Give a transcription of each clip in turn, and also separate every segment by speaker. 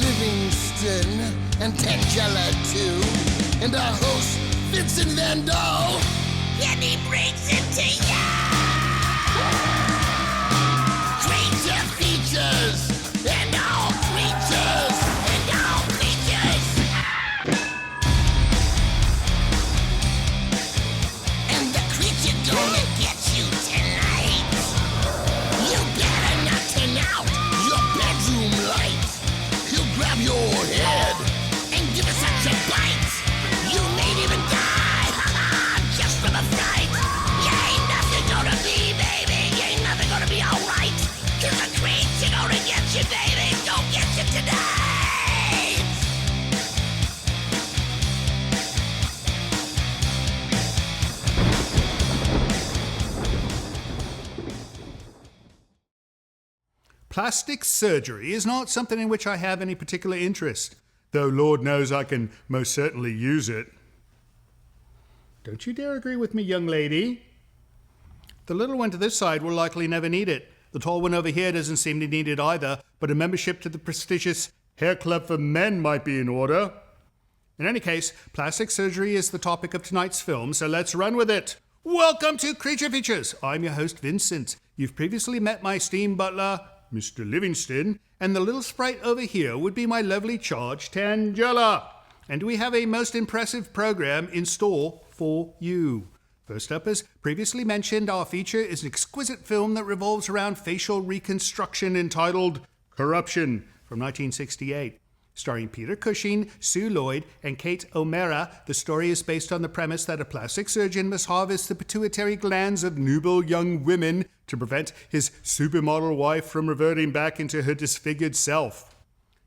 Speaker 1: Livingston and Tangela too, and our host Vincent Van Dahl, and he brings it to ya! Creature features and all creatures and all creatures, and the creature gonna get you tonight. You better not turn out your bedroom light. He'll grab your head and give it such a bite. You may even die, just from a fright. You ain't nothing gonna be, baby. You ain't nothing gonna be alright. 'Cause the creature gonna get you, baby. Gonna get you tonight.
Speaker 2: Plastic surgery is not something in which I have any particular interest, though Lord knows I can most certainly use it. Don't you dare agree with me, young lady. The little one to this side will likely never need it. The tall one over here doesn't seem to need it either, but a membership to the prestigious Hair Club for Men might be in order. In any case, plastic surgery is the topic of tonight's film, so let's run with it. Welcome to Creature Features. I'm your host, Vincent. You've previously met my esteemed butler, Mr. Livingston, and the little sprite over here would be my lovely charge, Tangela. And we have a most impressive program in store for you. First up, as previously mentioned, our feature is an exquisite film that revolves around facial reconstruction entitled Corruption from 1968. Starring Peter Cushing, Sue Lloyd, and Kate O'Mara, the story is based on the premise that a plastic surgeon must harvest the pituitary glands of nubile young women to prevent his supermodel wife from reverting back into her disfigured self.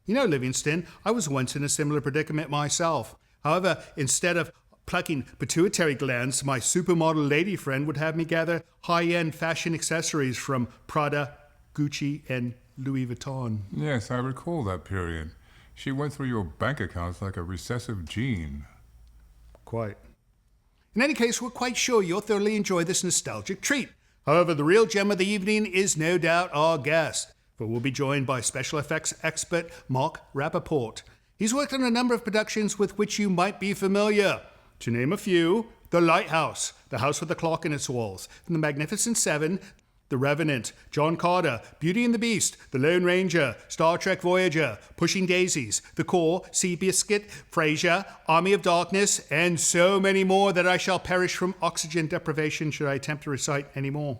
Speaker 2: You know, Livingston, I was once in a similar predicament myself. However, instead of plucking pituitary glands, my supermodel lady friend would have me gather high-end fashion accessories from Prada, Gucci, and Louis Vuitton.
Speaker 3: Yes, I recall that period. She went through your bank accounts like a recessive gene.
Speaker 2: Quite. In any case, we're quite sure you'll thoroughly enjoy this nostalgic treat. However, the real gem of the evening is no doubt our guest, for we'll be joined by special effects expert Mark Rappaport. He's worked on a number of productions with which you might be familiar. To name a few, The Lighthouse, The House with the Clock in its Walls, The Magnificent Seven, The Revenant, John Carter, Beauty and the Beast, The Lone Ranger, Star Trek Voyager, Pushing Daisies, The Core, Seabiscuit, Frasier, Army of Darkness, and so many more that I shall perish from oxygen deprivation should I attempt to recite any more.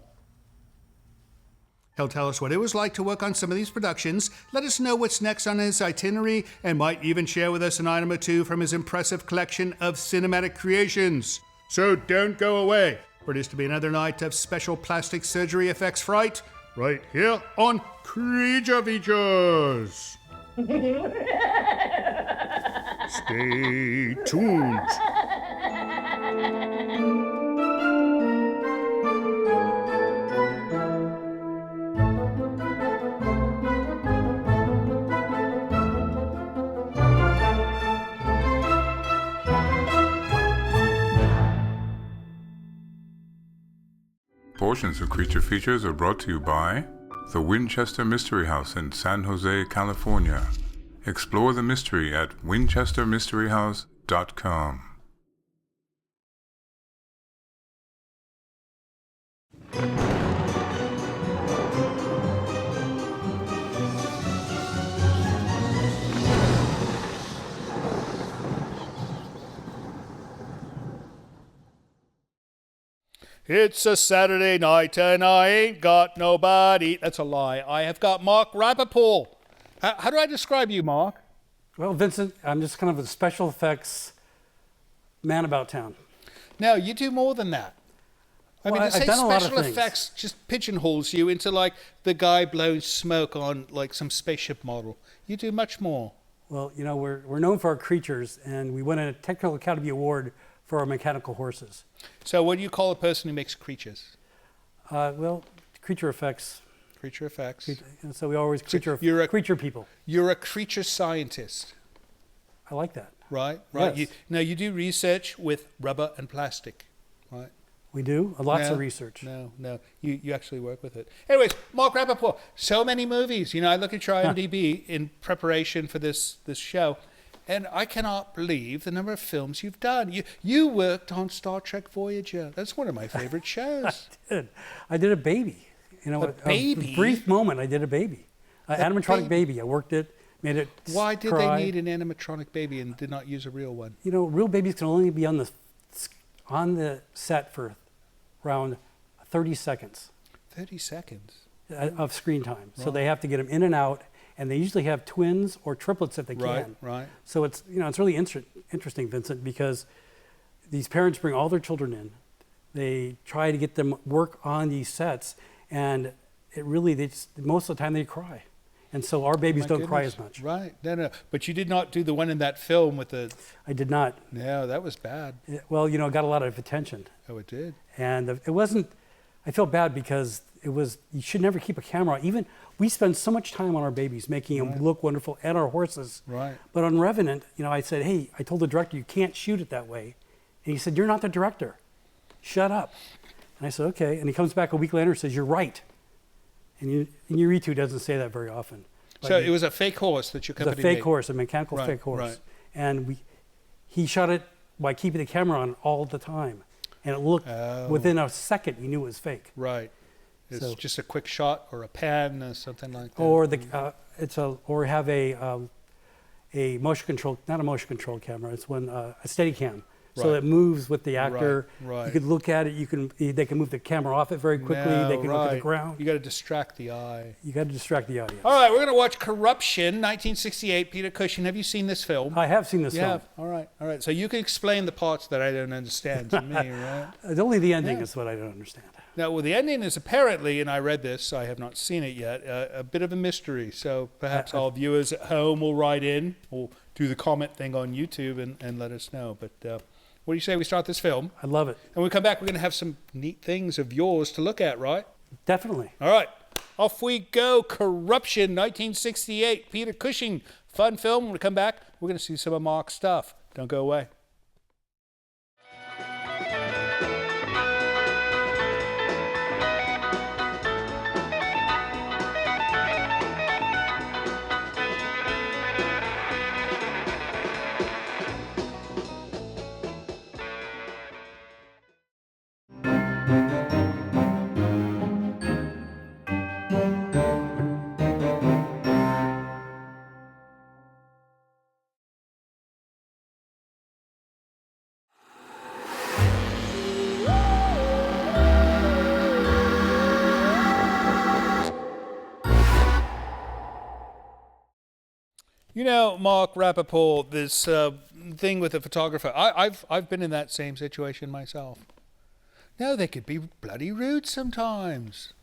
Speaker 2: He'll tell us what it was like to work on some of these productions, let us know what's next on his itinerary, and might even share with us an item or two from his impressive collection of cinematic creations. So don't go away, for it is to be another night of special plastic surgery effects fright, right here on Creature Features. Stay tuned.
Speaker 3: Portions of Creature Features are brought to you by the Winchester Mystery House in San Jose, California. Explore the mystery at winchestermysteryhouse.com.
Speaker 2: It's a Saturday night and I ain't got nobody. That's a lie. I have got Mark Rappaport. How do I describe you, Mark?
Speaker 4: Well, Vincent, I'm just kind of a special effects man about town.
Speaker 2: No, you do more than that. I mean, to say special effects just pigeonholes you into like the guy blowing smoke on like some spaceship model. You do much more.
Speaker 4: Well, you know, we're known for our creatures, and we won a Technical Academy Award for our mechanical horses.
Speaker 2: So what do you call a person who makes creatures?
Speaker 4: Well, creature effects.
Speaker 2: Creature effects.
Speaker 4: And so we always creature people.
Speaker 2: You're a creature scientist.
Speaker 4: I like that.
Speaker 2: Right.
Speaker 4: Yes.
Speaker 2: You do research with rubber and plastic, right?
Speaker 4: We do lots of research.
Speaker 5: No. You actually work with it. Anyways, Mark Rappaport, so many movies. I look at your IMDb in preparation for this show, and I cannot believe the number of films you've done. You worked on Star Trek Voyager. That's one of my favorite shows.
Speaker 4: I did a baby.
Speaker 5: A baby?
Speaker 4: A brief moment, I did a baby. Animatronic baby. I worked it, made it
Speaker 5: Why did
Speaker 4: cry.
Speaker 5: they need an animatronic baby and did not use a real one?
Speaker 4: Real babies can only be on the set for around 30 seconds.
Speaker 5: 30 seconds?
Speaker 4: Of screen time. So they have to get them in and out, and they usually have twins or triplets if they can.
Speaker 5: Right.
Speaker 4: So it's really interesting, Vincent, because these parents bring all their children in. They try to get them work on these sets, and most of the time they cry. And so our babies don't cry as much.
Speaker 5: Right. No. But you did not do the one in that film with the...
Speaker 4: I did not.
Speaker 5: No, that was bad.
Speaker 4: It got a lot of attention.
Speaker 5: Oh, it did?
Speaker 4: And it wasn't... I felt bad because you should never keep a camera. Even we spend so much time on our babies, making them look wonderful, and our horses.
Speaker 5: Right.
Speaker 4: But on Revenant, I said, hey, I told the director, you can't shoot it that way. And he said, you're not the director. Shut up. And I said, okay. And he comes back a week later and says, you're right. And Inuritu doesn't say that very often.
Speaker 5: So it was a fake horse that your company made?
Speaker 4: It was a fake horse, a mechanical fake horse.
Speaker 5: Right.
Speaker 4: And he shot it by keeping the camera on all the time. And it looked, within a second, you knew it was fake.
Speaker 5: Right. It's just a quick shot or a pan or something like that.
Speaker 4: Or have a motion control, not a motion control camera, it's a steady cam. So it moves with the actor.
Speaker 5: Right.
Speaker 4: You could look at it. They can move the camera off it very quickly. They can look at the ground.
Speaker 5: You got to distract the eye.
Speaker 4: You got to distract the audience.
Speaker 5: All right, we're going to watch Corruption, 1968. Peter Cushing, have you seen this film?
Speaker 4: I have seen this film.
Speaker 5: All right. So you can explain the parts that I don't understand to me, right?
Speaker 4: Only the ending is what I don't understand.
Speaker 5: Now, well, the ending is apparently, and I read this, I have not seen it yet, a bit of a mystery. So perhaps our viewers at home will write in or do the comment thing on YouTube and let us know. But what do you say we start this film?
Speaker 4: I love it.
Speaker 5: And when we come back, we're going to have some neat things of yours to look at, right?
Speaker 4: Definitely.
Speaker 5: All right. Off we go. Corruption, 1968. Peter Cushing. Fun film. When we come back, we're going to see some of Mark's stuff. Don't go away. Mark Rappaport, this thing with the photographer, I've been in that same situation myself. No, they could be bloody rude sometimes.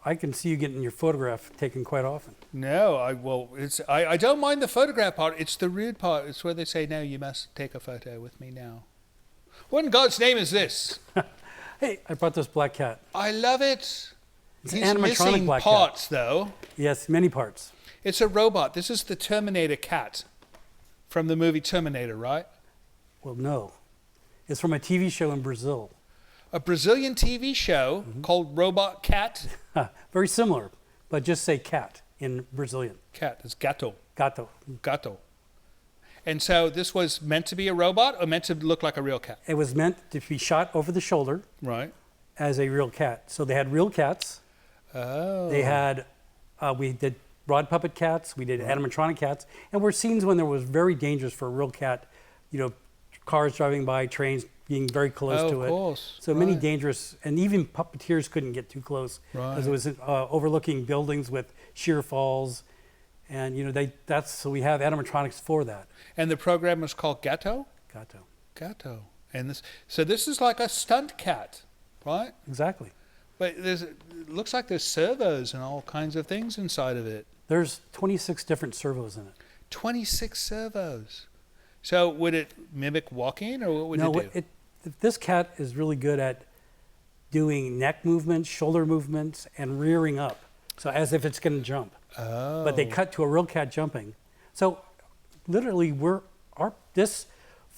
Speaker 4: I can see you getting your photograph taken quite often.
Speaker 5: No, I don't mind the photograph part. It's the rude part. It's where they say, no, you must take a photo with me now. What in God's name is this?
Speaker 4: Hey, I brought this black cat.
Speaker 5: I love it.
Speaker 4: It's
Speaker 5: He's
Speaker 4: an animatronic
Speaker 5: missing
Speaker 4: black
Speaker 5: parts,
Speaker 4: cat.
Speaker 5: though.
Speaker 4: Yes, many parts.
Speaker 5: It's a robot. This is the Terminator cat from the movie Terminator, right?
Speaker 4: Well, no. It's from a TV show in Brazil.
Speaker 5: A Brazilian TV show called Robot Cat?
Speaker 4: Very similar, but just say cat in Brazilian.
Speaker 5: Cat. It's gato.
Speaker 4: Gato.
Speaker 5: Gato. And so this was meant to be a robot or meant to look like a real cat?
Speaker 4: It was meant to be shot over the shoulder.
Speaker 5: Right.
Speaker 4: As a real cat. So they had real cats.
Speaker 5: Oh.
Speaker 4: They had, we did rod puppet cats, we did animatronic cats, and were scenes when there was very dangerous for a real cat, cars driving by, trains being very close to it.
Speaker 5: Of course.
Speaker 4: So many dangerous, and even puppeteers couldn't get too close because it was overlooking buildings with sheer falls, and so we have animatronics for that.
Speaker 5: And the program was called Gato? Gato. And this is like a stunt cat, right?
Speaker 4: Exactly.
Speaker 5: But it looks like there's servos and all kinds of things inside of it.
Speaker 4: There's 26 different servos in it.
Speaker 5: 26 servos. So would it mimic walking, or what would it do?
Speaker 4: This cat is really good at doing neck movements, shoulder movements, and rearing up. So as if it's going to jump.
Speaker 5: Oh.
Speaker 4: But they cut to a real cat jumping. So literally, this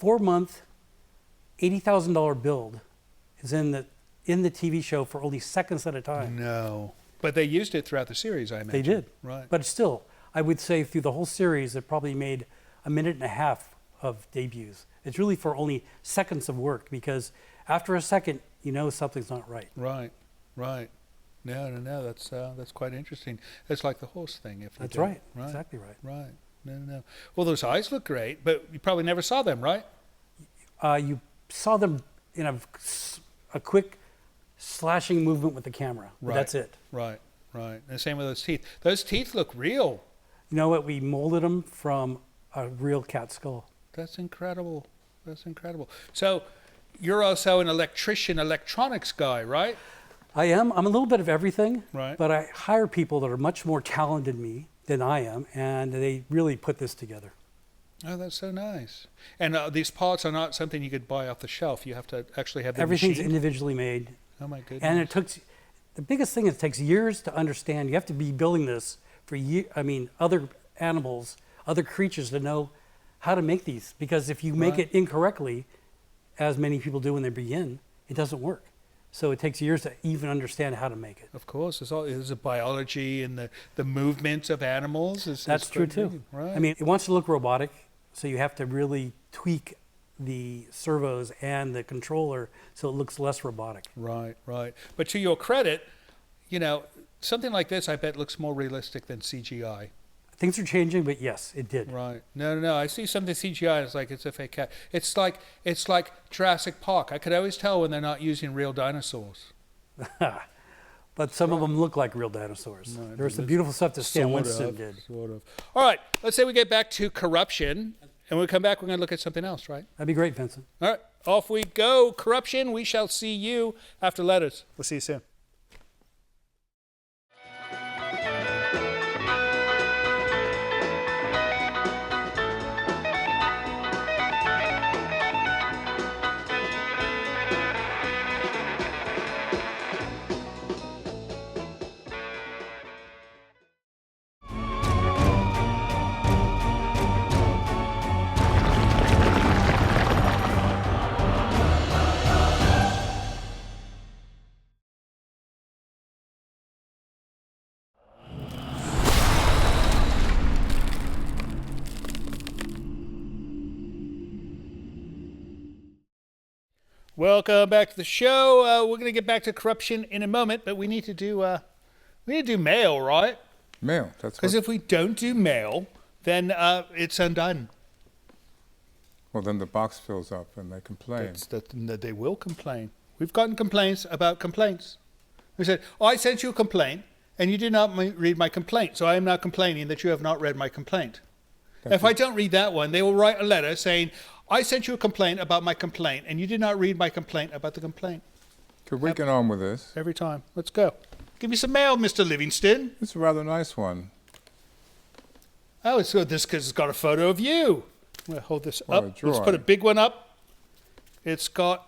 Speaker 4: 4-month, $80,000 build is in the TV show for only seconds at a time.
Speaker 5: No. But they used it throughout the series, I imagine.
Speaker 4: They did.
Speaker 5: Right.
Speaker 4: But still, I would say through the whole series, it probably made a minute and a half of debuts. It's really for only seconds of work, because after a second, you know something's not right.
Speaker 5: Right. No. That's quite interesting. It's like the horse thing.
Speaker 4: That's right. Exactly right.
Speaker 5: Right. No. Well, those eyes look great, but you probably never saw them, right?
Speaker 4: You saw them in a quick slashing movement with the camera. But that's it.
Speaker 5: Right. And the same with those teeth. Those teeth look real.
Speaker 4: You know what? We molded them from a real cat skull.
Speaker 5: That's incredible. So you're also an electronics guy, right?
Speaker 4: I am. I'm a little bit of everything.
Speaker 5: Right.
Speaker 4: But I hire people that are much more talented than I am, and they really put this together.
Speaker 5: Oh, that's so nice. And these parts are not something you could buy off the shelf. You have to actually have them
Speaker 4: Everything's
Speaker 5: machined?
Speaker 4: individually made.
Speaker 5: Oh, my goodness.
Speaker 4: And the biggest thing is it takes years to understand. You have to be building this for other animals, other creatures to know how to make these. Because if you make it incorrectly, as many people do when they begin, it doesn't work. So it takes years to even understand how to make it.
Speaker 5: Of course, there's a biology and the movements of animals.
Speaker 4: That's true too.
Speaker 5: Right.
Speaker 4: I mean, it wants to look robotic, so you have to really tweak the servos and the controller so it looks less robotic.
Speaker 5: Right. But to your credit, something like this, I bet looks more realistic than CGI.
Speaker 4: Things are changing, but yes, it did.
Speaker 5: Right. No. I see something CGI, it's like it's a fake cat. It's like Jurassic Park. I could always tell when they're not using real dinosaurs.
Speaker 4: But some of them look like real dinosaurs. There's some beautiful stuff that Stan Winston did.
Speaker 5: Sort of. All right. Let's say we get back to corruption, and when we come back, we're going to look at something else, right?
Speaker 4: That'd be great, Vincent.
Speaker 5: All right. Off we go. Corruption. We shall see you after letters. We'll see you soon. Welcome back to the show. We're going to get back to corruption in a moment, but we need to do mail, right?
Speaker 3: Mail. That's
Speaker 5: because if we don't do mail, then it's undone.
Speaker 3: Well, then the box fills up and they complain.
Speaker 5: They will complain. We've gotten complaints about complaints. We said, I sent you a complaint, and you did not read my complaint, so I am now complaining that you have not read my complaint. If I don't read that one, they will write a letter saying, I sent you a complaint about my complaint, and you did not read my complaint about the complaint.
Speaker 3: Could we get on with this?
Speaker 5: Every time. Let's go. Give me some mail, Mr. Livingston.
Speaker 3: It's a rather nice one.
Speaker 5: Oh, it's good. This because it's got a photo of you. I'm going to hold this up. Let's put a big one up. It's got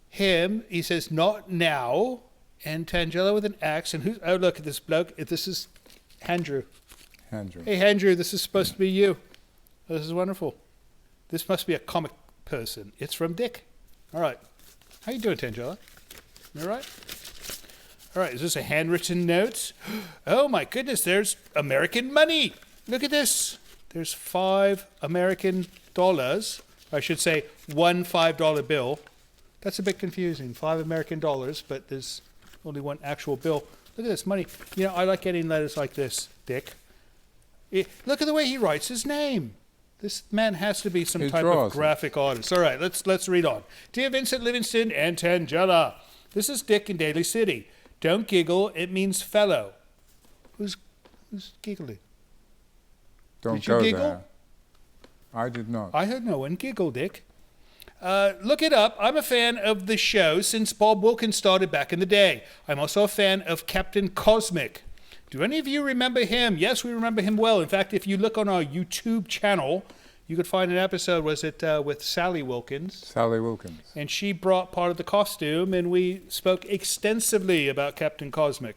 Speaker 5: him. He says, not now. And Tangela with an axe. And oh, look at this bloke. This is Andrew. Hey, Andrew, this is supposed to be you. Oh, this is wonderful. This must be a comic person. It's from Dick. All right. How you doing, Tangela? You all right? All right. Is this a handwritten note? Oh, my goodness. There's American money. Look at this. There's $5 American. I should say one $5 bill. That's a bit confusing. $5 American, but there's only one actual bill. Look at this money. I like getting letters like this, Dick. Look at the way he writes his name. This man has to be some type of graphic artist. All right, let's read on. Dear Vincent Livingston and Tangela, this is Dick in Daly City. Don't giggle, it means fellow. Who's giggling?
Speaker 3: Don't go there. I did not.
Speaker 5: I heard no one giggle, Dick. Look it up. I'm a fan of the show since Bob Wilkins started back in the day. I'm also a fan of Captain Cosmic. Do any of you remember him? Yes, we remember him well. In fact, if you look on our YouTube channel, you could find an episode, with Sally Wilkins?
Speaker 3: Sally Wilkins.
Speaker 5: And she brought part of the costume, and we spoke extensively about Captain Cosmic.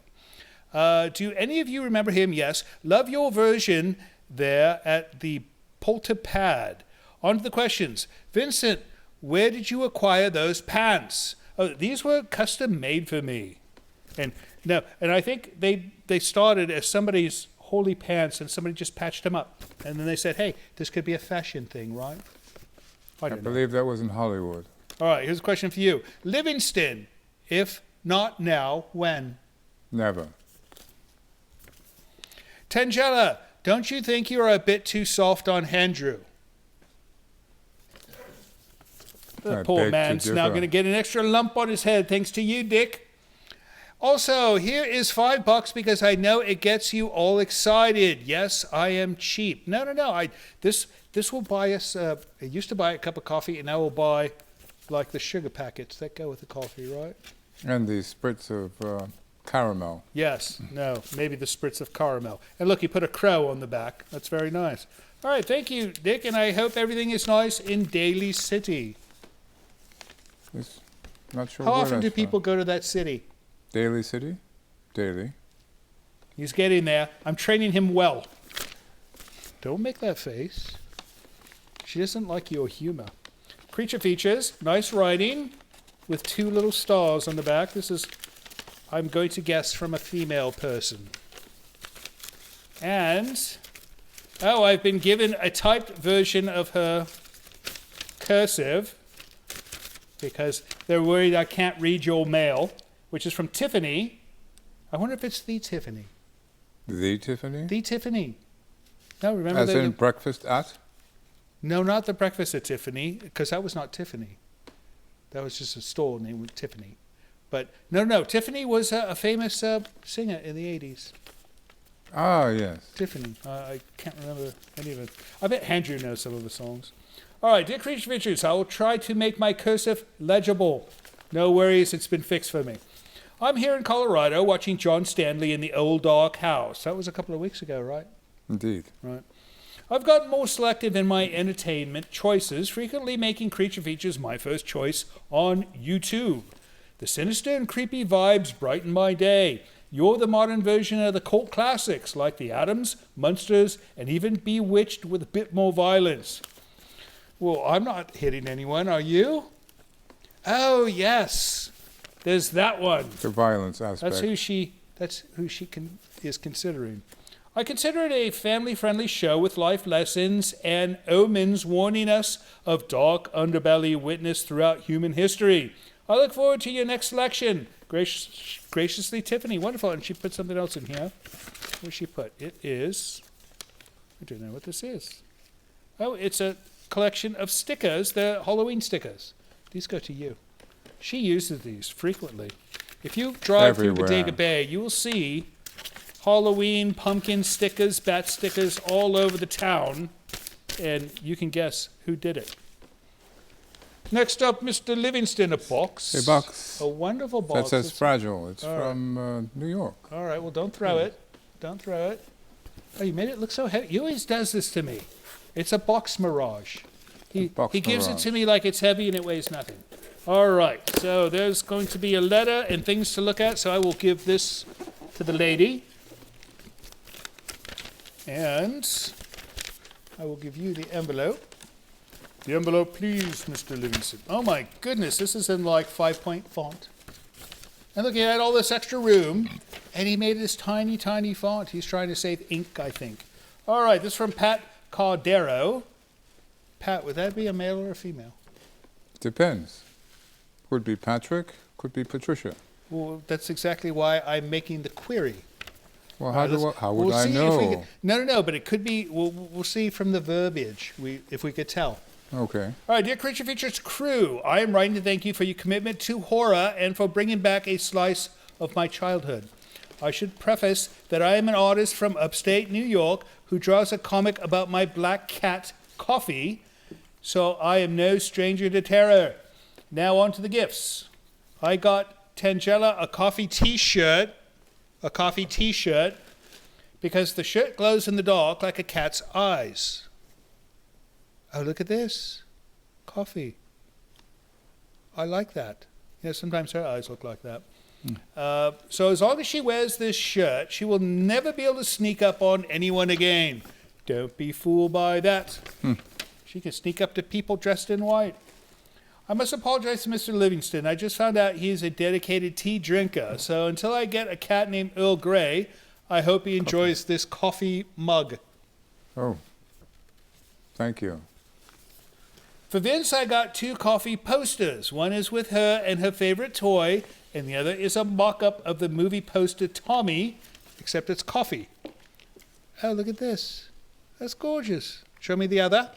Speaker 5: Do any of you remember him? Yes. Love your version there at the Polter Pad. On to the questions. Vincent, where did you acquire those pants? Oh, these were custom made for me. And I think they started as somebody's holy pants, and somebody just patched them up. And then they said, hey, this could be a fashion thing, right?
Speaker 3: I believe that was in Hollywood.
Speaker 5: All right, here's a question for you. Livingston, if not now, when?
Speaker 3: Never.
Speaker 5: Tangella, don't you think you are a bit too soft on Andrew? The poor man's now going to get an extra lump on his head thanks to you, Dick. Also, here is $5 because I know it gets you all excited. Yes, I am cheap. No. This will buy us. I used to buy a cup of coffee, and now we'll buy like the sugar packets that go with the coffee, right?
Speaker 3: And the spritz of caramel.
Speaker 5: Yes. No. Maybe the spritz of caramel. And look, you put a crow on the back. That's very nice. All right. Thank you, Dick. And I hope everything is nice in Daly City.
Speaker 3: Not sure.
Speaker 5: How often do people go to that city?
Speaker 3: Daly City? Daly.
Speaker 5: He's getting there. I'm training him well. Don't make that face. She doesn't like your humor. Creature features. Nice writing with 2 little stars on the back. This is, I'm going to guess, from a female person. And, I've been given a typed version of her cursive because they're worried I can't read your mail, which is from Tiffany. I wonder if it's the Tiffany.
Speaker 3: The Tiffany?
Speaker 5: The Tiffany. No, remember
Speaker 3: As in breakfast at?
Speaker 5: No, not the breakfast at Tiffany, because that was not Tiffany. That was just a store named Tiffany. But no, Tiffany was a famous singer in the 80s.
Speaker 3: Ah, yes.
Speaker 5: Tiffany. I can't remember any of it. I bet Andrew knows some of the songs. All right, dear Creature Features, I will try to make my cursive legible. No worries, it's been fixed for me. I'm here in Colorado watching John Stanley in the Old Dark House. That was a couple of weeks ago, right?
Speaker 3: Indeed.
Speaker 5: Right. I've gotten more selective in my entertainment choices, frequently making Creature Features my first choice on YouTube. The sinister and creepy vibes brighten my day. You're the modern version of the cult classics like The Addams, Munsters, and even Bewitched with a bit more violence. Well, I'm not hitting anyone, are you? Oh, yes. There's that one.
Speaker 3: The violence aspect.
Speaker 5: That's who she is considering. I consider it a family-friendly show with life lessons and omens warning us of dark underbelly witnessed throughout human history. I look forward to your next selection. Graciously, Tiffany. Wonderful. And she put something else in here. What she put? It is... I don't know what this is. Oh, it's a collection of stickers. They're Halloween stickers. These go to you. She uses these frequently. If you drive through Bodega Bay, you will see Halloween pumpkin stickers, bat stickers all over the town, and you can guess who did it. Next up, Mr. Livingston, a box.
Speaker 3: A box.
Speaker 5: A wonderful box.
Speaker 3: That says fragile. It's from New York.
Speaker 5: All right, well, don't throw it. Don't throw it. Oh, you made it look so heavy. He always does this to me. It's a box mirage. He gives it to me like it's heavy and it weighs nothing. All right, so there's going to be a letter and things to look at, so I will give this to the lady. And I will give you the envelope. The envelope, please, Mr. Livingston. Oh, my goodness, this is in like 5-point font. And look, he had all this extra room, and he made this tiny, tiny font. He's trying to save ink, I think. All right, this is from Pat Cardero. Pat, would that be a male or a female?
Speaker 3: Depends. Could be Patrick, could be Patricia.
Speaker 5: Well, that's exactly why I'm making the query.
Speaker 3: Well, how would I know?
Speaker 5: No, but it could be, we'll see from the verbiage, if we could tell.
Speaker 3: Okay.
Speaker 5: All right, dear Creature Features crew, I am writing to thank you for your commitment to horror and for bringing back a slice of my childhood. I should preface that I am an artist from upstate New York who draws a comic about my black cat, Coffee, so I am no stranger to terror. Now on to the gifts. I got Tangella a coffee t-shirt, because the shirt glows in the dark like a cat's eyes. Oh, look at this. Coffee. I like that. Yeah, sometimes her eyes look like that. So as long as she wears this shirt, she will never be able to sneak up on anyone again. Don't be fooled by that. She can sneak up to people dressed in white. I must apologize to Mr. Livingston. I just found out he is a dedicated tea drinker. So until I get a cat named Earl Grey, I hope he enjoys this coffee mug.
Speaker 3: Oh, thank you.
Speaker 5: For Vince, I got 2 coffee posters. One is with her and her favorite toy, and the other is a mock-up of the movie poster Tommy, except it's coffee. Oh, look at this. That's gorgeous. Show me the other.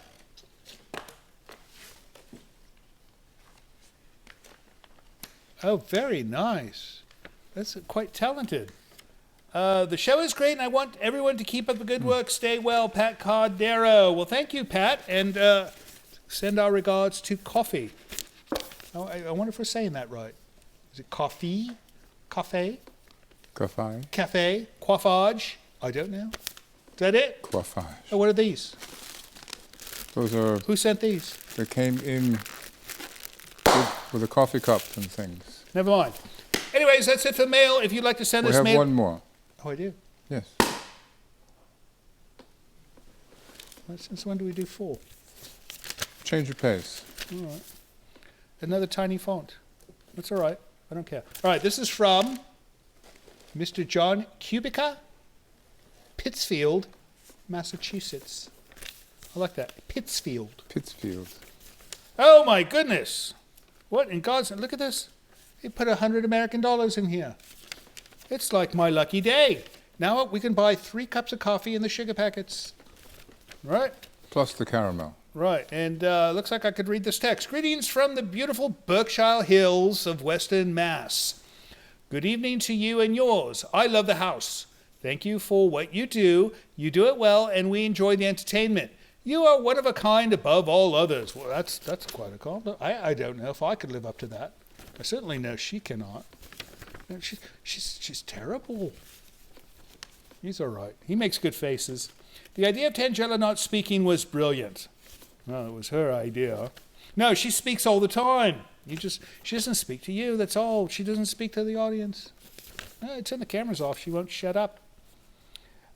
Speaker 5: Oh, very nice. That's quite talented. The show is great, and I want everyone to keep up the good work. Stay well, Pat Cardero. Well, thank you, Pat, and send our regards to Coffee. Oh, I wonder if we're saying that right. Is it coffee? Cafe?
Speaker 3: Coiffage.
Speaker 5: Cafe? Coiffage? I don't know. Is that it?
Speaker 3: Coiffage.
Speaker 5: Oh, what are these?
Speaker 3: Those are,
Speaker 5: Who sent these?
Speaker 3: they came in with the coffee cups and things.
Speaker 5: Never mind. Anyways, that's it for mail. If you'd like to send
Speaker 3: We
Speaker 5: us
Speaker 3: have
Speaker 5: mail.
Speaker 3: one more.
Speaker 5: Oh, I do.
Speaker 3: Yes.
Speaker 5: Well, since when do we do 4?
Speaker 3: Change of pace.
Speaker 5: All right. Another tiny font. That's all right. I don't care. All right, this is from Mr. John Kubica, Pittsfield, Massachusetts. I like that. Pittsfield.
Speaker 3: Pittsfield.
Speaker 5: Oh, my goodness. What in God's name? Look at this. They put $100 American in here. It's like my lucky day. Now we can buy 3 cups of coffee in the sugar packets. Right?
Speaker 3: Plus the caramel.
Speaker 5: Right, and looks like I could read this text. Greetings from the beautiful Berkshire Hills of Western Mass. Good evening to you and yours. I love the house. Thank you for what you do. You do it well, and we enjoy the entertainment. You are one of a kind above all others. Well, that's quite a compliment. I don't know if I could live up to that. I certainly know she cannot. She's terrible. He's all right. He makes good faces. The idea of Tangela not speaking was brilliant. Well, it was her idea. No, she speaks all the time. She doesn't speak to you, that's all. She doesn't speak to the audience. No, turn the cameras off. She won't shut up.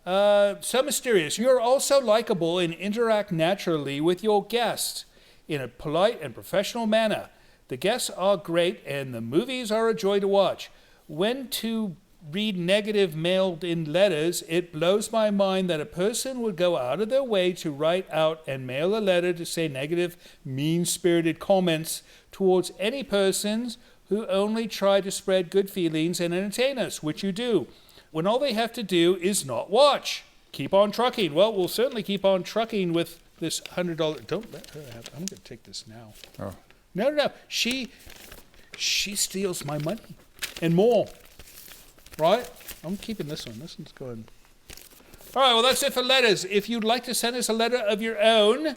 Speaker 5: So mysterious. You're also likable and interact naturally with your guests in a polite and professional manner. The guests are great, and the movies are a joy to watch. When to read negative mailed-in letters, it blows my mind that a person would go out of their way to write out and mail a letter to say negative, mean-spirited comments towards any persons who only try to spread good feelings and entertain us, which you do, when all they have to do is not watch. Keep on trucking. Well, we'll certainly keep on trucking with this $100. Don't let her have it. I'm going to take this now.
Speaker 3: Oh.
Speaker 5: No. She steals my money and more. Right? I'm keeping this one. This one's going. All right, well, that's it for letters. If you'd like to send us a letter of your own,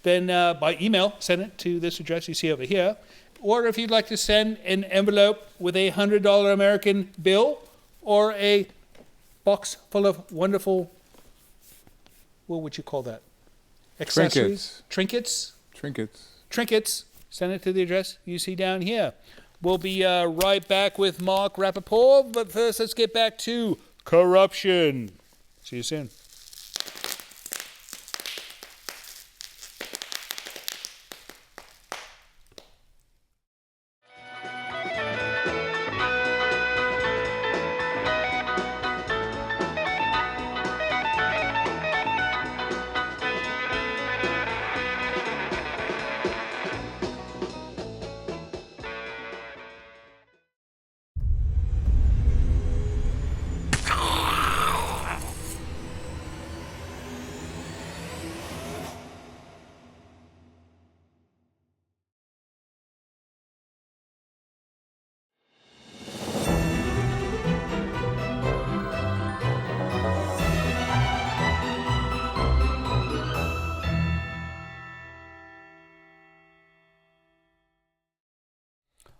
Speaker 5: then by email, send it to this address you see over here. Or if you'd like to send an envelope with a $100 American bill or a box full of wonderful, what would you call that? Accessories? Trinkets. Trinkets. Send it to the address you see down here. We'll be right back with Mark Rappaport, but first let's get back to corruption. See you soon.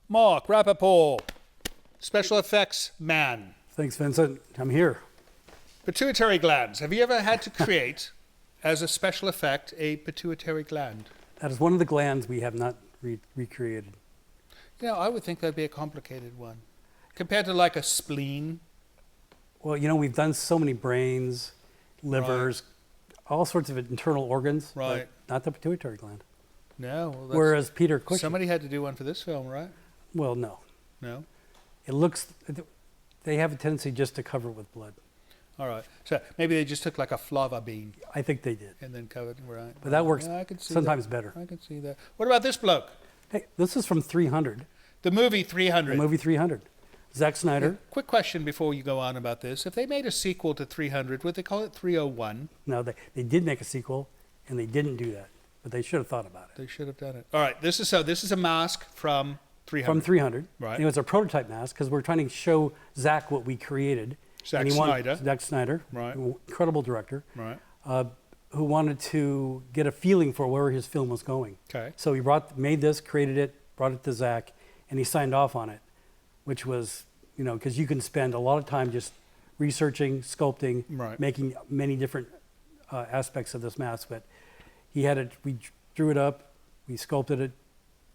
Speaker 5: Mark Rappaport, special effects man.
Speaker 4: Thanks, Vincent. I'm here.
Speaker 5: Pituitary glands. Have you ever had to create, as a special effect, a pituitary gland?
Speaker 4: That is one of the glands we have not recreated.
Speaker 5: Yeah, I would think that'd be a complicated one. Compared to like a spleen.
Speaker 4: Well, we've done so many brains, livers, all sorts of internal organs.
Speaker 5: Right.
Speaker 4: But not the pituitary gland.
Speaker 5: No. Well,
Speaker 4: Whereas Peter Cushing,
Speaker 5: somebody had to do one for this film, right?
Speaker 4: well, no.
Speaker 5: No.
Speaker 4: It looks, they have a tendency just to cover it with blood.
Speaker 5: All right. So maybe they just took like a flava bean
Speaker 4: I think they did.
Speaker 5: and then covered. Right.
Speaker 4: But that works
Speaker 5: Yeah, I can see
Speaker 4: sometimes
Speaker 5: that.
Speaker 4: better.
Speaker 5: I can see that. What about this bloke?
Speaker 4: Hey, this is from 300,
Speaker 5: The movie
Speaker 4: the
Speaker 5: 300.
Speaker 4: movie 300. Zack Snyder.
Speaker 5: Quick question before you go on about this. If they made a sequel to 300, would they call it 301?
Speaker 4: No, they did make a sequel, and they didn't do that. But they should have thought about it.
Speaker 5: They should have done it. All right. This is a mask from 300.
Speaker 4: From 300.
Speaker 5: Right.
Speaker 4: And it was a prototype mask because we're trying to show Zack what we created.
Speaker 5: Zack
Speaker 4: And he
Speaker 5: Snyder.
Speaker 4: Zack Snyder.
Speaker 5: Right.
Speaker 4: Incredible director.
Speaker 5: Right.
Speaker 4: Who wanted to get a feeling for where his film was going.
Speaker 5: Okay.
Speaker 4: So he made this, created it, brought it to Zack, and he signed off on it, which was, because you can spend a lot of time just researching, sculpting,
Speaker 5: Right.
Speaker 4: making many different aspects of this mask. But he had it, we drew it up, we sculpted it,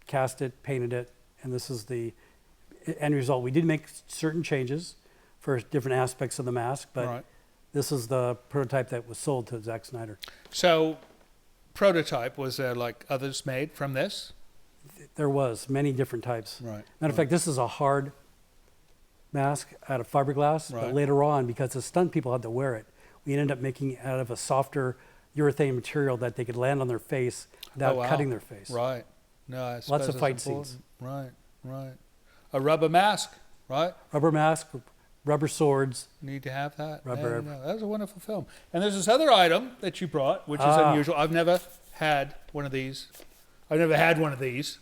Speaker 4: cast it, painted it, and this is the end result. We did make certain changes for different aspects of the mask, but
Speaker 5: Right.
Speaker 4: this is the prototype that was sold to Zack Snyder.
Speaker 5: So, prototype, was there like others made from this?
Speaker 4: There was many different types.
Speaker 5: Right.
Speaker 4: Matter of fact, this is a hard mask out of fiberglass,
Speaker 5: Right.
Speaker 4: but later on, because the stunt people had to wear it, we ended up making it out of a softer urethane material that they could land on their face without
Speaker 5: Oh, wow.
Speaker 4: cutting their face.
Speaker 5: Right. No, I suppose
Speaker 4: Lots of
Speaker 5: that's
Speaker 4: fight
Speaker 5: important.
Speaker 4: scenes.
Speaker 5: Right. Right. A rubber mask. Right.
Speaker 4: Rubber mask, rubber swords.
Speaker 5: Need to have that.
Speaker 4: Rubber.
Speaker 5: Yeah, no, that was a wonderful film. And there's this other item that you brought, which is unusual. I've never had one of these. I've never had one of these.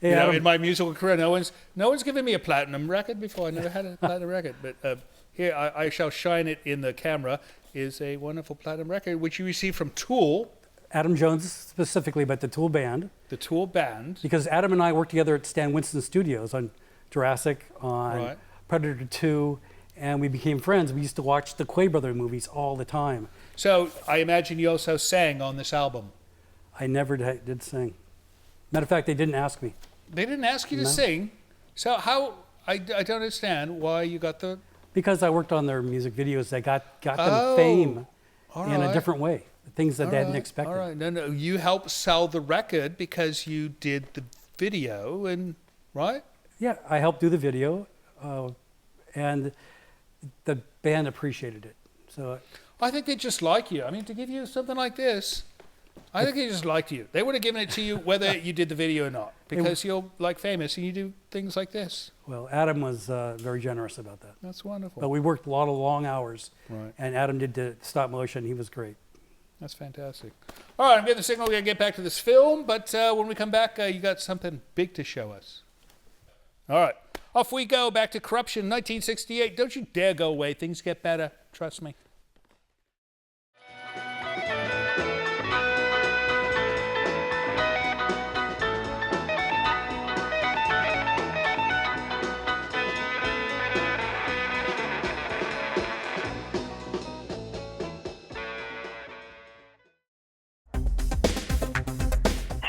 Speaker 4: Hey,
Speaker 5: You know,
Speaker 4: Adam,
Speaker 5: in my musical career, no one's given me a platinum record before. I never had a platinum record, but here I shall shine it in the camera. Is a wonderful platinum record which you received from Tool,
Speaker 4: Adam Jones specifically, but the Tool Band,
Speaker 5: the Tool band.
Speaker 4: because Adam and I worked together at Stan Winston Studios on Jurassic, on
Speaker 5: Right.
Speaker 4: Predator 2, and we became friends. We used to watch the Quay Brother movies all the time.
Speaker 5: So I imagine you also sang on this album.
Speaker 4: I never did sing. Matter of fact, they didn't ask me.
Speaker 5: They didn't ask you to
Speaker 4: No.
Speaker 5: sing. So how? I don't understand why you got the.
Speaker 4: Because I worked on their music videos that got them
Speaker 5: Oh,
Speaker 4: fame
Speaker 5: all
Speaker 4: in a
Speaker 5: right.
Speaker 4: different way. Things that they hadn't expected.
Speaker 5: All right. No. You helped sell the record because you did the video, and right?
Speaker 4: Yeah, I helped do the video, and the band appreciated it. So
Speaker 5: I think they just like you. I mean, to give you something like this, I think they just liked you. They would have given it to you whether you did the video or not, because you're like famous and you do things like this.
Speaker 4: well, Adam was very generous about that.
Speaker 5: That's wonderful.
Speaker 4: But we worked a lot of long hours,
Speaker 5: Right.
Speaker 4: and Adam did the stop motion. He was great.
Speaker 5: That's fantastic. All right, I'm getting the signal. We're going to get back to this film, but when we come back, you got something big to show us. All right, off we go back to Corruption, 1968. Don't you dare go away. Things get better. Trust me.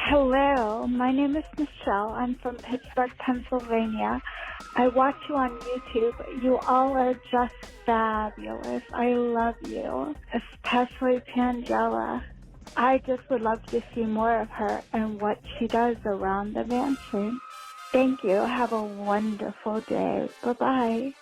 Speaker 6: Hello, my name is Michelle. I'm from Pittsburgh, Pennsylvania. I watch you on YouTube. You all are just fabulous. I love you, especially Tangela. I just would love to see more of her and what she does around the mansion. Thank you. Have a wonderful day. Bye-bye.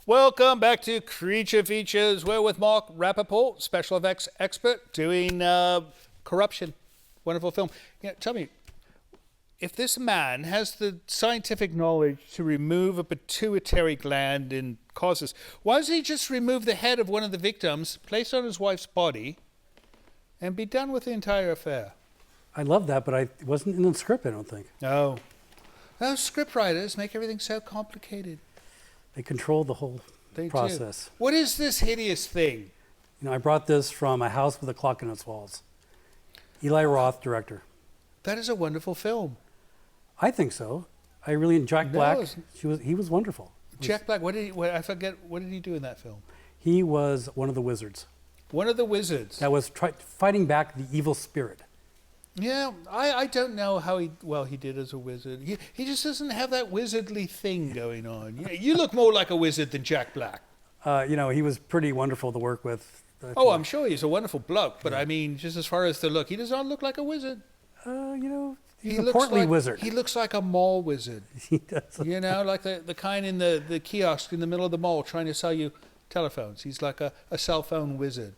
Speaker 5: Welcome back to Creature Features. We're with Mark Rappaport, special effects expert, doing Corruption. Wonderful film. Tell me, if this man has the scientific knowledge to remove a pituitary gland in causes, why doesn't he just remove the head of one of the victims, place it on his wife's body, and be done with the entire affair?
Speaker 4: I love that, but it wasn't in the script, I don't think.
Speaker 5: No. Those scriptwriters make everything so complicated.
Speaker 4: They control the whole
Speaker 5: They
Speaker 4: process.
Speaker 5: do. What is this hideous thing?
Speaker 4: I brought this from A House with a Clock in Its Walls. Eli Roth, director.
Speaker 5: That is a wonderful film.
Speaker 4: I think so. I really Jack Black.
Speaker 5: No.
Speaker 4: He was wonderful.
Speaker 5: Jack Black. I forget. What did he do in that film?
Speaker 4: He was one of the wizards
Speaker 5: One of the wizards.
Speaker 4: that was fighting back the evil spirit.
Speaker 5: Yeah, I don't know how he did as a wizard. He just doesn't have that wizardly thing going on. You look more like a wizard than Jack Black.
Speaker 4: He was pretty wonderful to work with.
Speaker 5: Oh, I'm sure he's a wonderful bloke, but I mean, just as far as the look, he does not look like a wizard.
Speaker 4: He's a portly wizard.
Speaker 5: He looks like a mall wizard.
Speaker 4: He does.
Speaker 5: Like the kind in the kiosk in the middle of the mall trying to sell you telephones. He's like a cell phone wizard.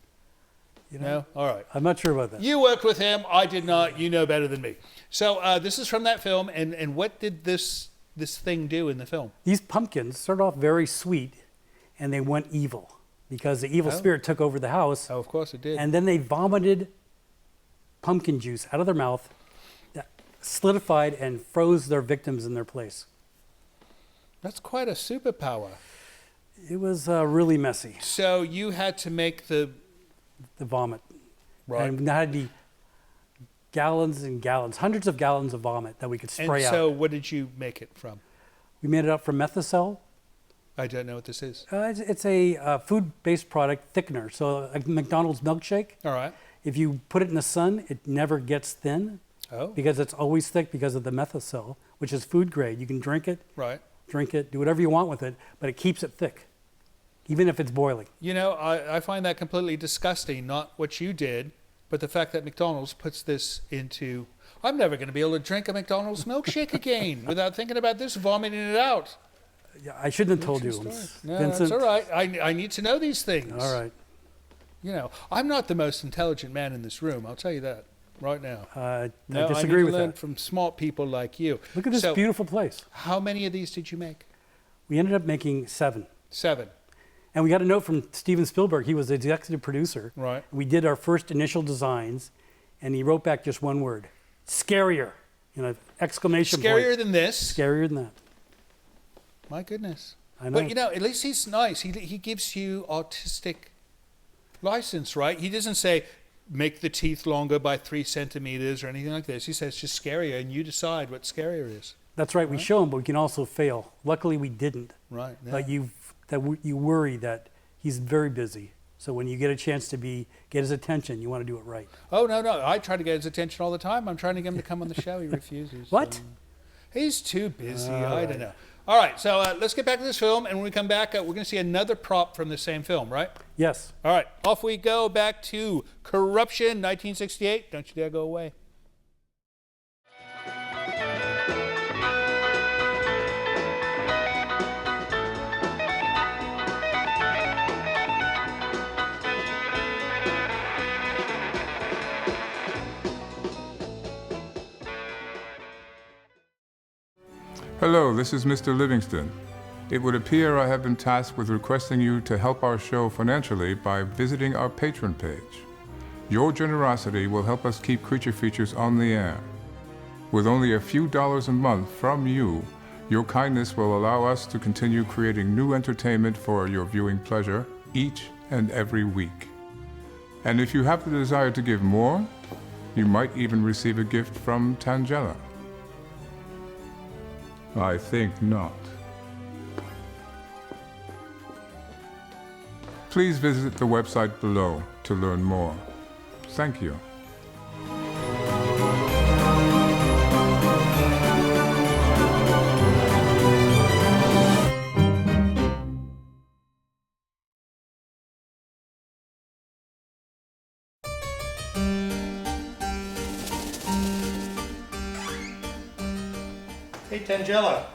Speaker 5: All right.
Speaker 4: I'm not sure about that.
Speaker 5: You worked with him. I did not. You know better than me. So this is from that film. And what did this thing do in the film?
Speaker 4: These pumpkins started off very sweet, and they went evil because the evil spirit took over the house.
Speaker 5: Oh, of course it did.
Speaker 4: And then they vomited pumpkin juice out of their mouth, that solidified and froze their victims in their place.
Speaker 5: That's quite a superpower.
Speaker 4: It was really messy.
Speaker 5: So you had to make the
Speaker 4: vomit.
Speaker 5: Right.
Speaker 4: And that had to be gallons and gallons, hundreds of gallons of vomit that we could spray out.
Speaker 5: So what did you make it from?
Speaker 4: We made it up from Methocel.
Speaker 5: I don't know what this is.
Speaker 4: It's a food-based product thickener. So a McDonald's milkshake.
Speaker 5: All right.
Speaker 4: If you put it in the sun, it never gets thin.
Speaker 5: Oh.
Speaker 4: Because it's always thick because of the Methocel, which is food grade. You can drink it, do whatever you want with it, but it keeps it thick, even if it's boiling.
Speaker 5: I find that completely disgusting, not what you did, but the fact that McDonald's puts this into... I'm never going to be able to drink a McDonald's milkshake again without thinking about this, vomiting it out.
Speaker 4: Yeah, I shouldn't have told you.
Speaker 5: No,
Speaker 4: Vincent.
Speaker 5: that's all right. I need to know these things.
Speaker 4: All right.
Speaker 5: I'm not the most intelligent man in this room, I'll tell you that right now.
Speaker 4: I
Speaker 5: No,
Speaker 4: disagree
Speaker 5: I need
Speaker 4: with
Speaker 5: to learn
Speaker 4: that.
Speaker 5: from smart people like you.
Speaker 4: Look at this
Speaker 5: So,
Speaker 4: beautiful place.
Speaker 5: How many of these did you make?
Speaker 4: We ended up making 7.
Speaker 5: 7.
Speaker 4: And we got a note from Steven Spielberg. He was the executive producer.
Speaker 5: Right.
Speaker 4: We did our first initial designs, and he wrote back just one word: scarier. Exclamation point.
Speaker 5: Scarier than this?
Speaker 4: Scarier than that.
Speaker 5: My goodness.
Speaker 4: I know.
Speaker 5: But at least he's nice. He gives you artistic license, right? He doesn't say make the teeth longer by 3 centimeters or anything like this. He says just scarier, and you decide what scarier is.
Speaker 4: That's right. We show him, but we can also fail. Luckily, we didn't.
Speaker 5: Right. Yeah.
Speaker 4: But you worry that he's very busy. So when you get a chance to get his attention, you want to do it right.
Speaker 5: Oh, no. I try to get his attention all the time. I'm trying to get him to come on the show. He refuses.
Speaker 4: What?
Speaker 5: He's too busy. I don't know. All right, so let's get back to this film, and when we come back, we're going to see another prop from the same film, right?
Speaker 4: Yes.
Speaker 5: All right, off we go back to Corruption, 1968. Don't you dare go away.
Speaker 3: Hello, this is Mr. Livingston. It would appear I have been tasked with requesting you to help our show financially by visiting our Patreon page. Your generosity will help us keep Creature Features on the air. With only a few dollars a month from you, your kindness will allow us to continue creating new entertainment for your viewing pleasure each and every week. And if you have the desire to give more, you might even receive a gift from Tangela. I think not. Please visit the website below to learn more. Thank you.
Speaker 7: Hey, Tangela.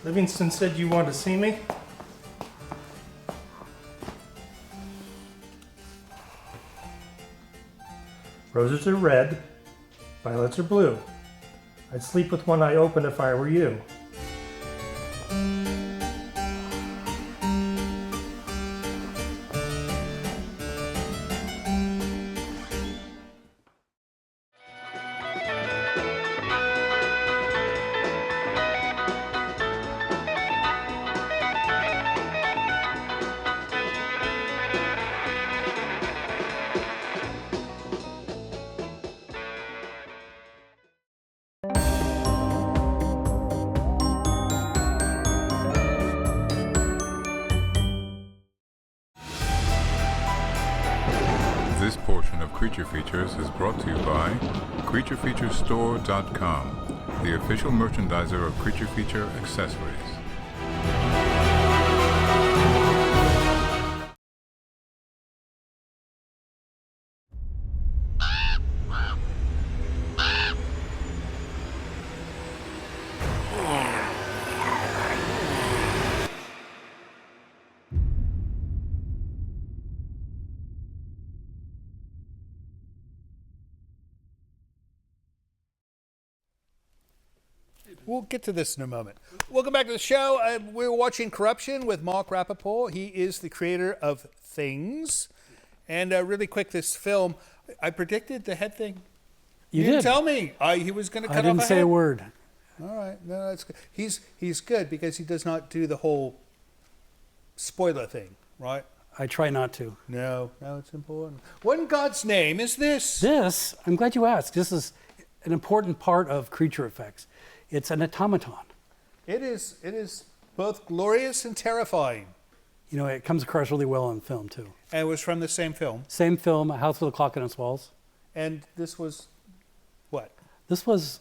Speaker 7: Livingston said you wanted to see me. Roses are red, violets are blue. I'd sleep with one eye open if I were you.
Speaker 3: Creature Features is brought to you by CreatureFeatureStore.com, the official merchandiser of Creature Feature accessories.
Speaker 5: We'll get to this in a moment. Welcome back to the show. We're watching Corruption with Mark Rappaport. He is the creator of Things. And really quick, this film, I predicted the head thing.
Speaker 4: You
Speaker 5: didn't
Speaker 4: did.
Speaker 5: tell me he was going to cut off
Speaker 4: I didn't
Speaker 5: a
Speaker 4: say
Speaker 5: head.
Speaker 4: a word.
Speaker 5: All right. No, that's good. He's good because he does not do the whole spoiler thing, right?
Speaker 4: I try not to.
Speaker 5: No, it's important. What in God's name is this?
Speaker 4: This, I'm glad you asked. This is an important part of creature effects. It's an automaton.
Speaker 5: It is both glorious and terrifying.
Speaker 4: You know, it comes across really well on film, too.
Speaker 5: And it was from the same film.
Speaker 4: Same film, A House with a Clock on Its Walls.
Speaker 5: And this was what?
Speaker 4: This was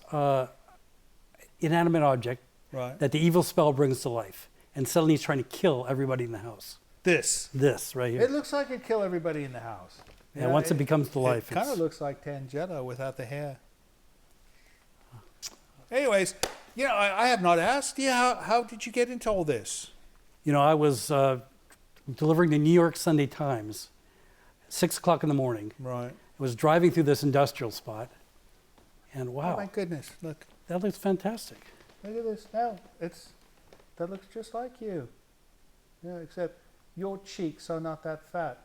Speaker 4: inanimate object
Speaker 5: Right.
Speaker 4: that the evil spell brings to life. And suddenly he's trying to kill everybody in the house.
Speaker 5: This.
Speaker 4: This right here.
Speaker 5: It looks like it'd kill everybody in the house.
Speaker 4: Yeah, once it becomes to life,
Speaker 5: It kind of
Speaker 4: it's-
Speaker 5: looks like Tangela without the hair. Anyways, you know, I have not asked you, how did you get into all this?
Speaker 4: You know, I was delivering the New York Sunday Times, 6 o'clock in the morning.
Speaker 5: Right.
Speaker 4: I was driving through this industrial spot, and wow,
Speaker 5: Oh my goodness, look.
Speaker 4: that looks fantastic.
Speaker 5: Look at this. No, that looks just like you. Yeah, except your cheeks are not that fat.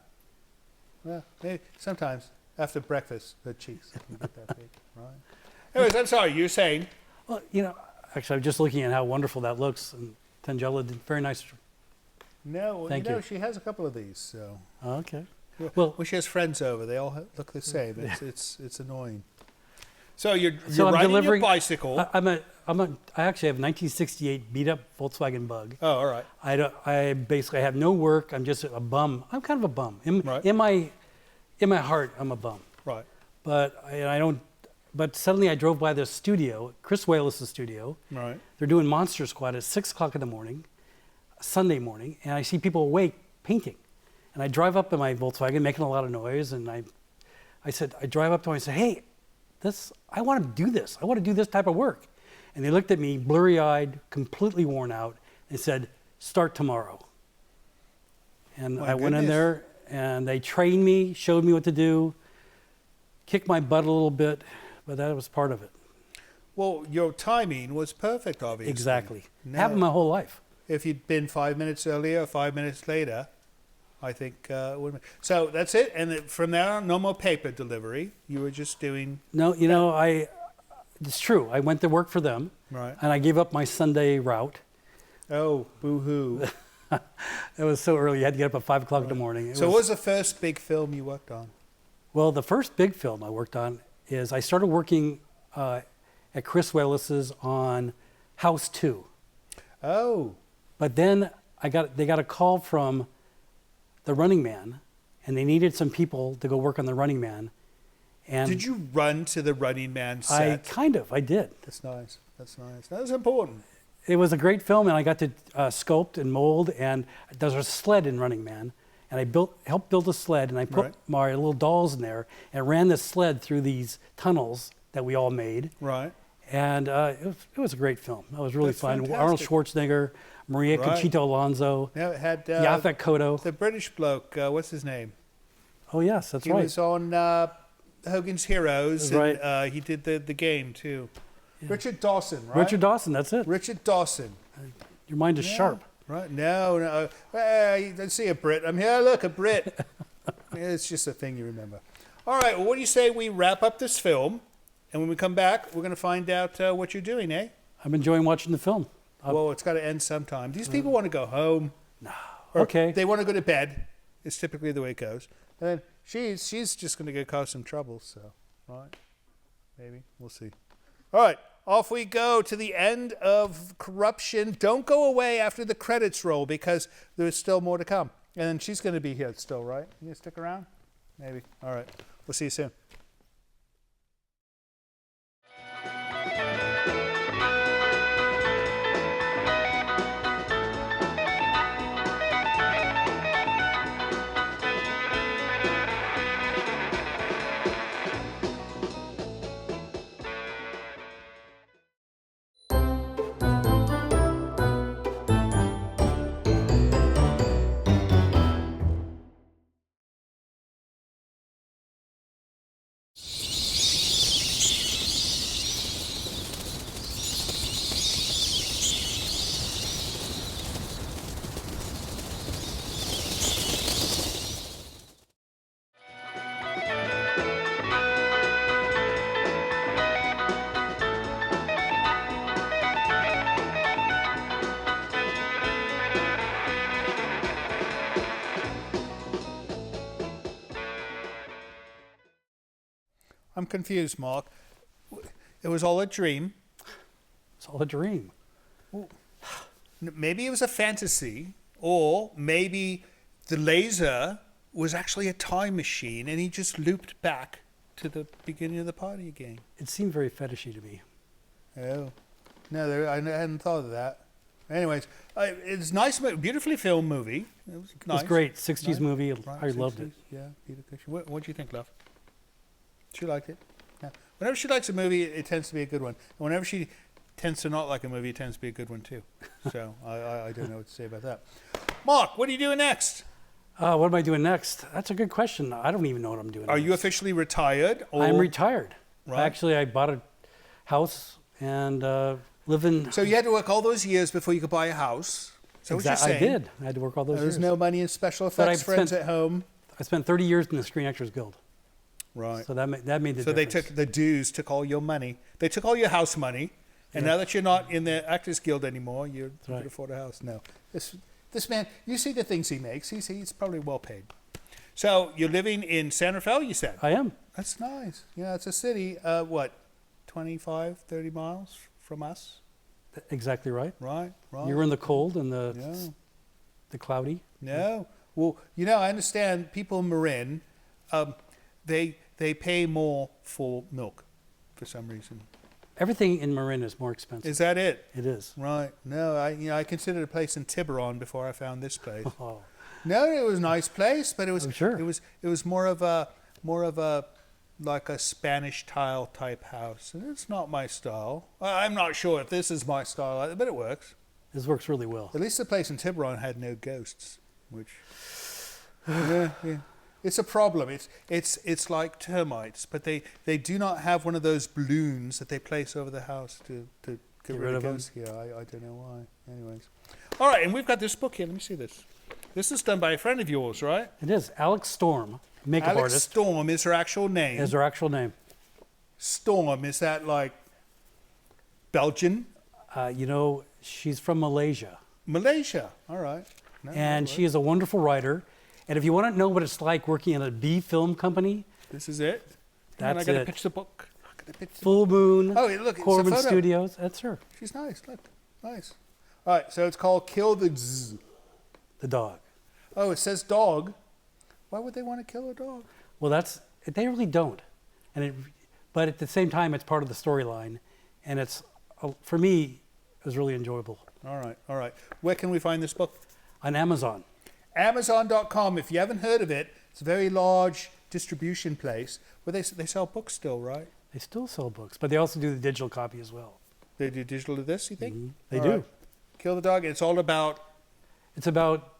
Speaker 5: Yeah, sometimes after breakfast, the cheeks can get that big, right? Anyways, I'm sorry, you're saying?
Speaker 4: Well, you know, actually, I'm just looking at how wonderful that looks, and Tangela did very nice.
Speaker 5: No, well,
Speaker 4: Thank
Speaker 5: you know,
Speaker 4: you.
Speaker 5: she has a couple of these, so.
Speaker 4: Okay.
Speaker 5: Well,
Speaker 4: Well-
Speaker 5: when she has friends over, they all look the same. It's annoying. So you're
Speaker 4: So I'm
Speaker 5: riding
Speaker 4: delivering
Speaker 5: your bicycle.
Speaker 4: I actually have a 1968 beat up Volkswagen Bug.
Speaker 5: Oh, all right.
Speaker 4: I basically have no work. I'm just a bum. I'm kind of a bum.
Speaker 5: Right.
Speaker 4: In my heart, I'm a bum.
Speaker 5: Right.
Speaker 4: But I don't. But suddenly I drove by this studio, Chris Wallace's studio.
Speaker 5: Right.
Speaker 4: They're doing Monster Squad at 6 o'clock in the morning, Sunday morning, and I see people awake painting. And I drive up in my Volkswagen, making a lot of noise, and I drive up to them and I said, hey, I want to do this. I want to do this type of work. And they looked at me, blurry-eyed, completely worn out, and said, start tomorrow. And
Speaker 5: My
Speaker 4: I went in
Speaker 5: goodness.
Speaker 4: there, and they trained me, showed me what to do, kicked my butt a little bit, but that was part of it.
Speaker 5: Well, your timing was perfect, obviously.
Speaker 4: Exactly.
Speaker 5: No.
Speaker 4: Happened my whole life.
Speaker 5: If you'd been 5 minutes earlier or 5 minutes later, I think it would have been. So that's it. And from there on, no more paper delivery. You were just doing.
Speaker 4: No, you know, it's true. I went to work for them,
Speaker 5: Right.
Speaker 4: and I gave up my Sunday route.
Speaker 5: Oh, boo-hoo.
Speaker 4: It was so early. You had to get up at 5 o'clock in the morning.
Speaker 5: So what was the first big film you worked on?
Speaker 4: Well, the first big film I worked on is I started working at Chris Wallace's on House 2.
Speaker 5: Oh,
Speaker 4: But then they got a call from The Running Man, and they needed some people to go work on The Running Man. And
Speaker 5: did you run to the Running Man
Speaker 4: I
Speaker 5: set?
Speaker 4: I did.
Speaker 5: That's nice. That's nice. That was important.
Speaker 4: It was a great film, and I got to sculpt and mold, and there's a sled in Running Man, and I helped build a sled, and I put
Speaker 5: Right.
Speaker 4: my little dolls in there, and ran the sled through these tunnels that we all made,
Speaker 5: Right.
Speaker 4: and it was a great film. It was really
Speaker 5: That's
Speaker 4: fun.
Speaker 5: fantastic.
Speaker 4: Arnold Schwarzenegger, Maria
Speaker 5: Right.
Speaker 4: Conchita Alonso,
Speaker 5: Now it had
Speaker 4: Yaphet Kotto.
Speaker 5: the British bloke. What's his name?
Speaker 4: Oh yes, that's
Speaker 5: He
Speaker 4: right.
Speaker 5: was on Hogan's Heroes.
Speaker 4: That's
Speaker 5: And, he did the game too. Richard Dawson, right?
Speaker 4: Richard Dawson. That's it.
Speaker 5: Richard Dawson.
Speaker 4: Your mind is
Speaker 5: Yeah.
Speaker 4: sharp.
Speaker 5: Right? No. Hey, let's see a Brit. I'm here. Look, a Brit. It's just a thing you remember. All right. Well, what do you say we wrap up this film, and when we come back, we're going to find out what you're doing, eh?
Speaker 4: I'm enjoying watching the film.
Speaker 5: Well, it's got to end sometime. These people want to go home. No.
Speaker 4: Okay.
Speaker 5: They want to go to bed. It's typically the way it goes. And then she's just going to go cause some trouble. So, right? Maybe we'll see. All right. Off we go to the end of Corruption. Don't go away after the credits roll because there's still more to come. And then she's going to be here still, right? You gonna stick around? Maybe. All right. We'll see you soon. I'm confused, Mark. It was all a dream.
Speaker 4: It's all a dream.
Speaker 5: Maybe it was a fantasy, or maybe the laser was actually a time machine and he just looped back to the beginning of the party again.
Speaker 4: It seemed very fetishy to me.
Speaker 5: Oh. No, I hadn't thought of that. Anyways, it's nice, beautifully filmed movie. It was nice.
Speaker 4: It was great. 60s
Speaker 5: Nice.
Speaker 4: movie.
Speaker 5: Right,
Speaker 4: I loved
Speaker 5: 60s,
Speaker 4: it.
Speaker 5: Yeah, beautiful. What do you think, love? She liked it? Yeah. Whenever she likes a movie, it tends to be a good one. And whenever she tends to not like a movie, it tends to be a good one too. So I don't know what to say about that. Mark, what are you doing next?
Speaker 4: What am I doing next? That's a good question. I don't even know what I'm doing
Speaker 5: Are
Speaker 4: next.
Speaker 5: you officially retired? Or?
Speaker 4: I'm retired.
Speaker 5: Right.
Speaker 4: Actually, I bought a house and live in...
Speaker 5: So you had to work all those years before you could buy a house? Is that what you're saying?
Speaker 4: I did. I had to work all those
Speaker 5: There's
Speaker 4: years.
Speaker 5: no money in special
Speaker 4: But
Speaker 5: effects friends at home?
Speaker 4: I spent 30 years in the Screen Actors Guild.
Speaker 5: Right.
Speaker 4: So that made the
Speaker 5: So
Speaker 4: difference.
Speaker 5: the dues took all your money. They took all your house money, and now that you're not in the Actors Guild anymore, you
Speaker 4: right.
Speaker 5: can afford a house. No, this man, you see the things he makes. He's probably well paid. So you're living in San Rafael, you said?
Speaker 4: I am.
Speaker 5: That's nice. Yeah, it's a city. 25, 30 miles from us?
Speaker 4: Exactly right.
Speaker 5: Right.
Speaker 4: You're in the cold and the cloudy.
Speaker 5: No. Well, I understand people in Marin, they pay more for milk for some reason.
Speaker 4: Everything in Marin is more expensive.
Speaker 5: Is that it?
Speaker 4: It is.
Speaker 5: Right. No, I considered a place in Tiburon before I found this place.
Speaker 4: Oh.
Speaker 5: No, it was a nice place, but it was
Speaker 4: I'm sure.
Speaker 5: it was more of a like a Spanish tile type house, and it's not my style. I'm not sure if this is my style, but it works.
Speaker 4: This works really well.
Speaker 5: At least the place in Tiburon had no ghosts, which yeah. It's a problem. It's like termites, but they do not have one of those balloons that they place over the house to get rid of ghosts here. I don't know why. Anyways. All right, and we've got this book here. Let me see this. This is done by a friend of yours, right?
Speaker 4: It is. Alex Storm, makeup
Speaker 5: Alex
Speaker 4: artist.
Speaker 5: Storm is her actual name.
Speaker 4: Is her actual name.
Speaker 5: Storm, is that like Belgian?
Speaker 4: She's from Malaysia.
Speaker 5: Malaysia. All right. No,
Speaker 4: And she is a wonderful writer. And if you want to know what it's like working in a B film company,
Speaker 5: this is it.
Speaker 4: That's
Speaker 5: I got to
Speaker 4: it.
Speaker 5: pitch the book.
Speaker 4: Full Moon,
Speaker 5: Oh, look, it's a
Speaker 4: Corbin
Speaker 5: photo.
Speaker 4: Studios. That's her.
Speaker 5: She's nice. Look, nice. All right, so it's called Kill the Zzz.
Speaker 4: The dog.
Speaker 5: Oh, it says dog. Why would they want to kill a dog?
Speaker 4: Well, they really don't. But at the same time, it's part of the storyline, and it's for me, it was really enjoyable.
Speaker 5: All right. Where can we find this book?
Speaker 4: On Amazon.
Speaker 5: Amazon.com. If you haven't heard of it, it's a very large distribution place where they sell books still, right?
Speaker 4: They still sell books, but they also do the digital copy as well.
Speaker 5: They do digital of this, you think?
Speaker 4: Mhm. They
Speaker 5: All
Speaker 4: do.
Speaker 5: right. Kill the dog. It's all about
Speaker 4: It's about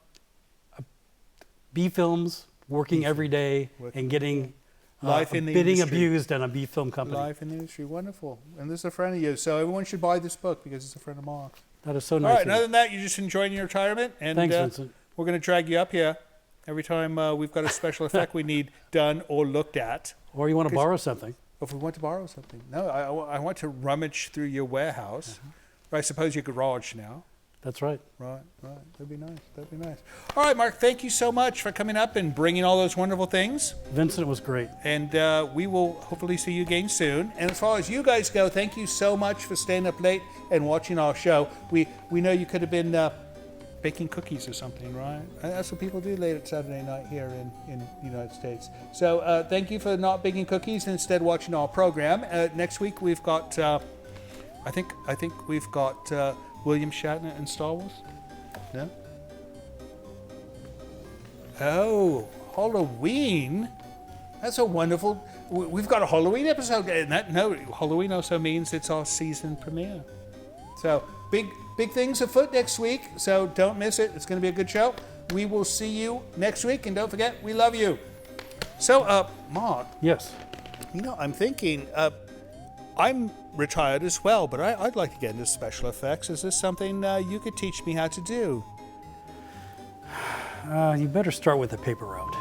Speaker 4: B films working every day and getting
Speaker 5: life in the
Speaker 4: bidding
Speaker 5: industry.
Speaker 4: abused in a B film company.
Speaker 5: Life in the industry. Wonderful. And this is a friend of yours, so everyone should buy this book because it's a friend of Mark.
Speaker 4: That is so
Speaker 5: All
Speaker 4: nice.
Speaker 5: right.
Speaker 4: of
Speaker 5: And
Speaker 4: you.
Speaker 5: other than that, you're just enjoying your retirement, and
Speaker 4: Thanks, Vincent.
Speaker 5: we're going to drag you up here every time we've got a special effect we need done or looked at.
Speaker 4: Or you want to borrow something.
Speaker 5: If we want to borrow something. No, I want to rummage through your warehouse. Or I suppose your garage now.
Speaker 4: That's right.
Speaker 5: Right. That'd be nice. All right, Mark, thank you so much for coming up and bringing all those wonderful things.
Speaker 4: Vincent was great.
Speaker 5: And we will hopefully see you again soon. And as far as you guys go, thank you so much for staying up late and watching our show. We know you could have been baking cookies or something, right? And that's what people do late at Saturday night here in the United States. So thank you for not baking cookies and instead watching our program. Next week we've got, I think we've got William Shatner in Star Wars. No? Oh, Halloween. That's a wonderful. We've got a Halloween episode. Halloween also means it's our season premiere. So big things afoot next week. So don't miss it. It's going to be a good show. We will see you next week, and don't forget, we love you. So, Mark.
Speaker 4: Yes.
Speaker 5: I'm thinking. I'm retired as well, but I'd like to get into special effects. Is this something you could teach me how to do?
Speaker 4: You better start with the paper route.